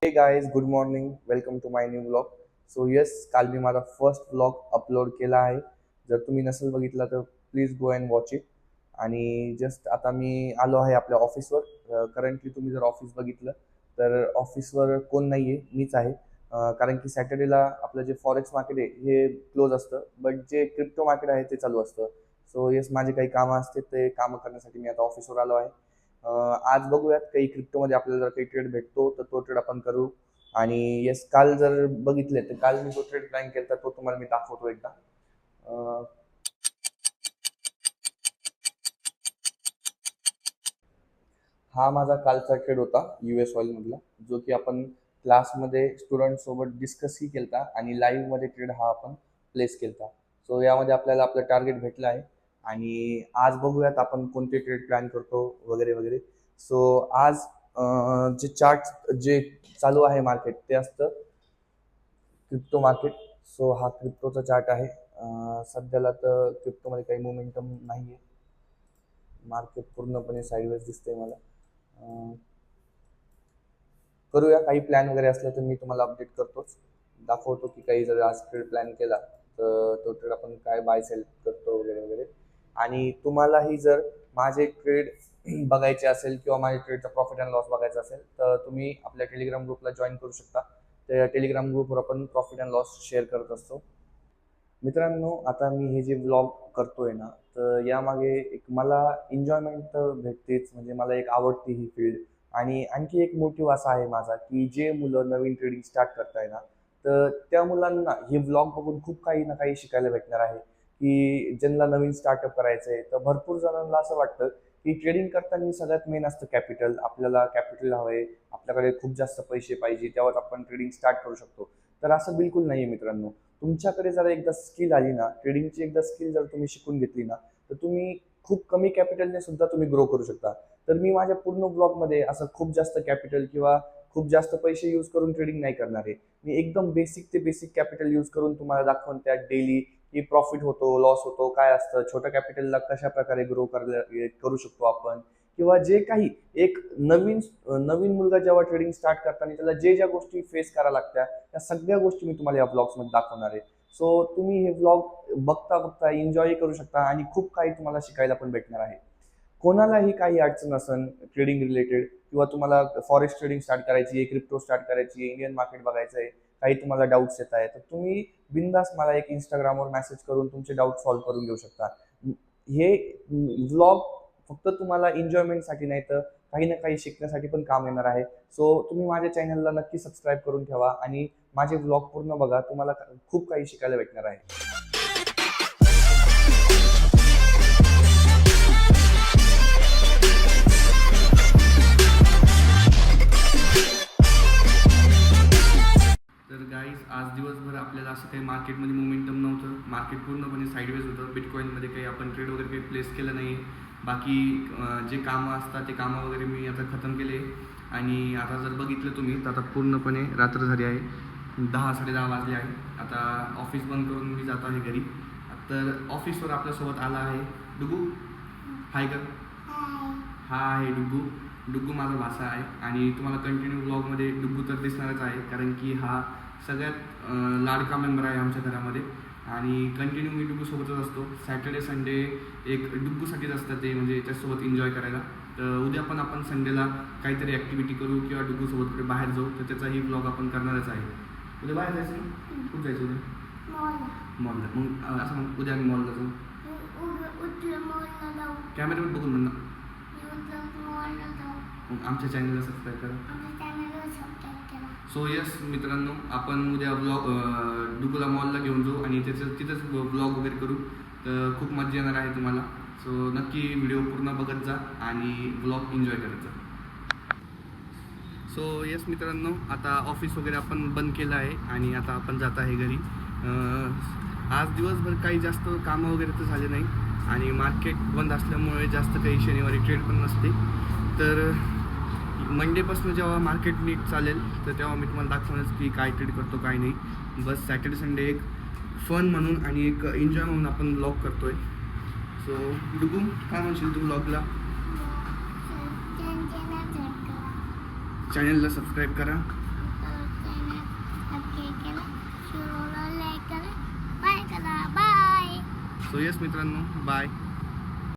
हे guys, good morning. Welcome to my new vlog. So yes, काल मी माझा फर्स्ट व्लॉग अपलोड केला आहे. जर तुम्ही नसेल बघितला तर please go and watch it. आणि जस्ट आता मी आलो आहे आपल्या ऑफिसवर. करंटली तुम्ही जर ऑफिस बघितलं तर ऑफिसवर कोण नाही आहे, मीच आहे. कारण की सॅटर्डेला आपलं जे फॉरेक्स मार्केट आहे हे क्लोज असतं, बट जे क्रिप्टो मार्केट आहे ते चालू असतं. सो येस, माझे काही कामं असते, ते कामं करण्यासाठी मी आता ऑफिसवर आलो आहे. आज बघूयात काही क्रिप्टोमध्ये आपल्याला जर काही ट्रेड भेटतो तर तो ट्रेड आपण करू. आणि येस, काल जर बघितले तर काल मी जो ट्रेड प्लॅन केला तो तुम्हाला मी दाखवतो एकदा. अं, हा माझा कालचा ट्रेड होता US ऑइल मधला, जो की आपण क्लासमध्ये स्टुडंट सोबत डिस्कसही केलता आणि लाईव्ह मध्ये ट्रेड हा आपण प्लेस केलता. सो यामध्ये आपल्याला आपलं टार्गेट भेटलं आहे. आणि आज बघूयात आपण कोणते ट्रेड प्लॅन करतो वगैरे वगैरे. सो आज जे चार्ट जे चालू आहे मार्केट ते असतं क्रिप्टो मार्केट. सो हा क्रिप्टोचा चार्ट आहे. सध्याला तर क्रिप्टोमध्ये काही मोमेंटम नाही आहे. मार्केट पूर्णपणे साईडवेज दिसतंय मला. अं, करूया, काही प्लॅन वगैरे असले तर मी तुम्हाला अपडेट करतोच. दाखवतो की काही जर आज ट्रेड प्लॅन केला तर तो ट्रेड आपण काय बाय सेल करतो वगैरे वगैरे. आणि तुम्हालाही जर माझे ट्रेड बघायचे असेल किंवा माझ्या ट्रेडचा प्रॉफिट अँड लॉस बघायचा असेल तर तुम्ही आपल्या टेलिग्राम ग्रुपला जॉईन करू शकता. त्या टेलिग्राम ग्रुपवर आपण प्रॉफिट अँड लॉस शेअर करत असतो. मित्रांनो, आता मी हे जे व्लॉग करतोय ना, तर यामागे एक मला एन्जॉयमेंट तर भेटतेच, म्हणजे मला एक आवडते ही फील्ड. आणि आणखी एक मोटिव्ह असा आहे माझा, की जे मुलं नवीन ट्रेडिंग स्टार्ट करताय ना, तर त्या मुलांना हे व्लॉग बघून खूप काही ना काही शिकायला भेटणार आहे. की ज्यांना नवीन स्टार्टअप करायचं आहे, तर भरपूर जणांना असं वाटतं की ट्रेडिंग करताना सगळ्यात मेन असतं कॅपिटल. आपल्याला कॅपिटल हवंय, आपल्याकडे खूप जास्त पैसे पाहिजे, तेव्हाच आपण ट्रेडिंग स्टार्ट करू शकतो. तर असं बिलकुल नाही आहे मित्रांनो. तुमच्याकडे जर एकदा स्किल आली ना, ट्रेडिंगची एकदा स्किल जर तुम्ही शिकून घेतली ना, तर तुम्ही खूप कमी कॅपिटलने सुद्धा तुम्ही ग्रो करू शकता. तर मी माझ्या पूर्ण ब्लॉगमध्ये असं खूप जास्त कॅपिटल किंवा खूप जास्त पैसे यूज करून ट्रेडिंग नाही करणार आहे. मी एकदम बेसिक ते बेसिक कॅपिटल यूज करून तुम्हाला दाखवून त्यात डेली की प्रॉफिट होतो, लॉस होतो, काय असतं, छोट्या कॅपिटलला कशा प्रकारे ग्रो करू शकतो आपण, किंवा जे काही एक नवीन नवीन मुलगा जेव्हा ट्रेडिंग स्टार्ट करताना त्याला जे ज्या गोष्टी फेस करायला लागत्या, त्या सगळ्या गोष्टी मी तुम्हाला या ब्लॉग्समध्ये दाखवणार आहे. सो तुम्ही हे ब्लॉग बघता बघता एन्जॉय करू शकता आणि खूप काही तुम्हाला शिकायला पण भेटणार आहे. कोणालाही काही अडचण असेल ट्रेडिंग रिलेटेड, किंवा तुम्हाला फॉरेक्स ट्रेडिंग स्टार्ट करायची आहे, क्रिप्टो स्टार्ट करायची आहे, इंडियन मार्केट बघायचं आहे, काही तुम्हाला डाऊट्स येत आहे, तर तुम्ही बिंदास मला एक इंस्टाग्रामवर मेसेज करून तुमचे डाऊट सॉल्व्ह करून घेऊ शकता. हे व्लॉग फक्त तुम्हाला एन्जॉयमेंटसाठी नाही तर काही ना काही शिकण्यासाठी पण काम येणार आहे. सो तुम्ही माझ्या चॅनलला नक्की सबस्क्राईब करून ठेवा आणि माझे व्लॉग पूर्ण बघा. तुम्हाला खूप काही शिकायला भेटणार आहे. तर गाईज, आज दिवसभर आपल्याला असं काही मार्केटमध्ये मोमेंटम नव्हतं. मार्केट पूर्णपणे साईडवेज होतं. बिटकॉईनमध्ये काही आपण ट्रेड वगैरे काही प्लेस केलं नाही. बाकी जे कामं असतात ते कामं वगैरे मी आता खतम केले. आणि आता जर बघितलं तुम्ही तर आता पूर्णपणे रात्र झाली आहे. 10-10:30 वाजले आहे. आता ऑफिस बंद करून मी जातो आहे घरी. तर ऑफिसवर आपल्यासोबत आला आहे डुगू. हाय कर. हा आहे डुग्गू. डुग्गू माझा भाषा आहे आणि तुम्हाला कंटिन्यू ब्लॉगमध्ये डुग्गू तर दिसणारच आहे, कारण की हा सगळ्यात लाडका मेंबर आहे आमच्या घरामध्ये. आणि कंटिन्यू मी डुग्गूसोबतच असतो. सॅटर्डे संडे एक डुग्गूसाठीच असतात ते, म्हणजे त्याच्यासोबत एन्जॉय करायला. तर उद्या पण आपण संडेला काहीतरी ॲक्टिव्हिटी करू किंवा डुग्गूसोबत कुठे बाहेर जाऊ, तर त्याचाही ब्लॉग आपण करणारच आहे. उद्या बाहेर जायचं नाही? कुठं जायचं उद्या? मॉलला. मग असं मग उद्या आम्ही मॉलला जाऊ. कॅमेऱ्यावर बघून म्हणणं. मग आमच्या चॅनलला सबस्क्राईब करा. सो येस मित्रांनो, आपण उद्या ब्लॉग डुगूला मॉलला घेऊन जाऊ आणि तिथंच ब्लॉग वगैरे करू. तर खूप मजा येणार आहे तुम्हाला. सो नक्की व्हिडिओ पूर्ण बघत जा आणि ब्लॉग एन्जॉय करत जा. सो येस मित्रांनो, आता ऑफिस वगैरे आपण बंद केलं आहे आणि आता आपण जात आहे घरी. आज दिवसभर काही जास्त कामं वगैरे तर झाले नाही आणि मार्केट बंद असल्यामुळे जास्त काही शनिवारी ट्रेड पण नसते. तर मंडेपासून जेव्हा मार्केट नीट चालेल तर तेव्हा मी तुम्हाला दाखवणारच की काय ट्रेड करतो काय नाही. बस सॅटर्डे संडे एक फन म्हणून आणि एक एन्जॉय म्हणून आपण ब्लॉग करतो आहे. सो डुगू, काय म्हणशील तू ब्लॉगला? चॅनलला सबस्क्राईब करा. सो येस मित्रांनो, बाय.